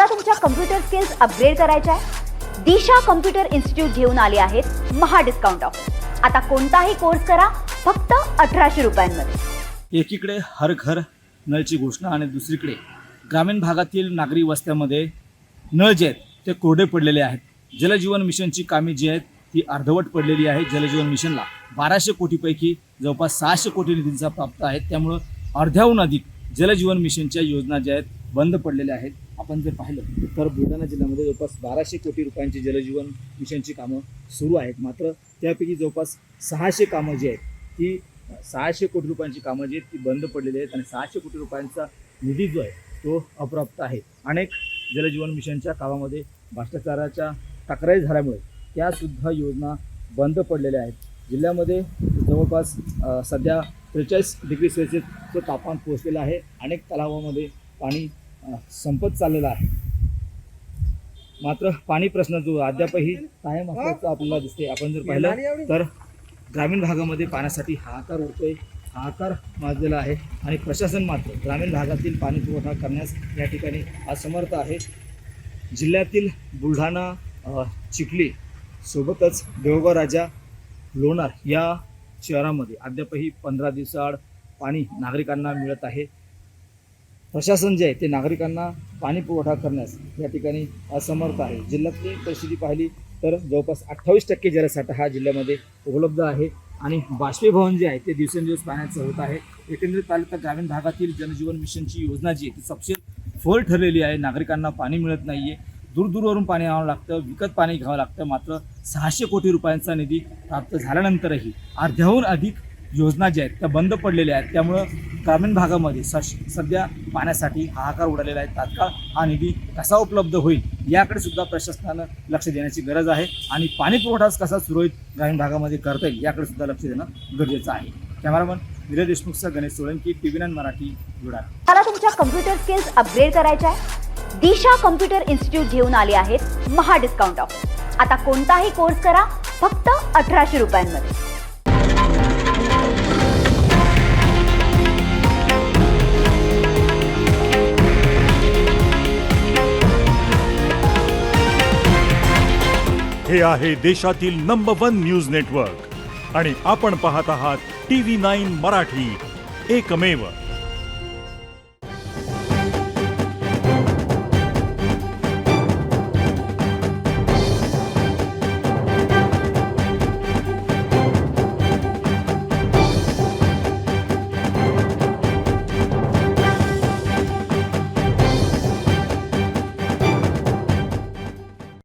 तुमच्या computer skills upgrade करायच्या आहे? दिशा कम्प्युटर इन्स्टिट्यूट घेऊन आले आहेत महा डिस्काउंट ऑफर। आता कोणताही कोर्स करा फक्त 1800 रुपयांमध्ये। एकीकडे हर घर नळची घोषणा आणि दुसरीकडे ग्रामीण भागातील नागरी वस्त्यांमध्ये नळ जे आहेत ते कोरडे पडलेले आहेत। जलजीवन मिशनची कामे जी आहेत ती अर्धवट पडलेली आहे। जलजीवन मिशनला 1200 कोटीपैकी जवळपास 600 कोटी निधीचा प्राप्त आहे। त्यामुळं अर्ध्याहून अधिक जलजीवन मिशनच्या योजना ज्या आहेत बंद पडलेल्या आहेत। आपण जर पाहिलं तर बुलढाणा जिल्ह्यामध्ये जवळपास 1200 कोटी रुपयांची जलजीवन मिशनची कामं सुरू आहेत। मात्र त्यापैकी जवळपास 600 कामं जी आहेत ती 600 कोटी रुपयांची कामं जी आहेत ती बंद पडलेली आहेत आणि 600 कोटी रुपयांचा निधी जो आहे तो अप्राप्त आहे। अनेक जलजीवन मिशनच्या कामामध्ये भ्रष्टाचाराच्या तक्रारी झाल्यामुळे त्यासुद्धा योजना बंद पडलेल्या आहेत। जिल्ह्यामध्ये जवळपास सध्या 43 डिग्री सेल्सिअसचं तापमान पोहोचलेलं आहे। अनेक तलावामध्ये पाणी संपत चाललेलं आहे। मात्र पाणी प्रश्न जो अद्यापही कायम असल्याचं आपल्याला दिसते। आपण जर पाहिलं तर ग्रामीण भागामध्ये पाण्यासाठी हाहाकार उडतोय, हाहाकार माजलेला आहे आणि प्रशासन मात्र ग्रामीण भागातील पाणी पुरवठा करण्यास या ठिकाणी असमर्थ आहे। जिल्ह्यातील बुलढाणा, चिखली सोबतच देवगाव राजा, लोणार या शहरामध्ये अद्यापही 15 दिवसाआड पाणी नागरिकांना मिळत आहे। प्रशासन जे आहे ते नागरिकांना पाणी पुरवठा करण्यास या ठिकाणी असमर्थ आहे। जिल्ह्यातली परिस्थिती पाहिली तर जवळपास 28% जलसाठा हा जिल्ह्यामध्ये उपलब्ध आहे आणि बाष्पीभवन जे आहे ते दिवसेंदिवस पाण्याचं होत आहे। एकंदरीत पाहिलं तर ग्रामीण भागातील जलजीवन मिशनची योजना जी आहे ती सपशेल ठरलेली आहे। नागरिकांना पाणी मिळत नाही आहे, दूरवरून पाणी आणावं लागतं, विकत पाणी घ्यावं लागतं। मात्र 600 कोटी रुपयांचा निधी प्राप्त झाल्यानंतरही अर्ध्याहून अधिक योजना ज्या आहेत त्या बंद पडलेल्या आहेत। त्यामुळं ग्रामीण भागामध्ये सध्या पाण्यासाठी हाहाकार उडालेला आहे। तात्काळ हा निधी कसा उपलब्ध होईल याकडे सुद्धा प्रशासनानं लक्ष देण्याची गरज आहे आणि पाणी पुरवठाच कसा सुरळीत ग्रामीण भागामध्ये करता येईल याकडे सुद्धा लक्ष देणं गरजेचं आहे। कॅमेरामन विजय देशमुखचा गणेश सोळंकी, TV9 मराठी, बुलढाणा। मला तुमच्या कम्प्युटर स्किल्स अपग्रेड करायच्या आहे? दिशा कम्प्युटर इन्स्टिट्यूट घेऊन आले आहेत महा डिस्काउंट ऑफर। आता कोणताही कोर्स करा फक्त 1800 रुपयांमध्ये। हे आहे देशातील नंबर 1 न्यूज नेटवर्क आणि आपण पाहत आहात TV9 मराठी, एकमेव।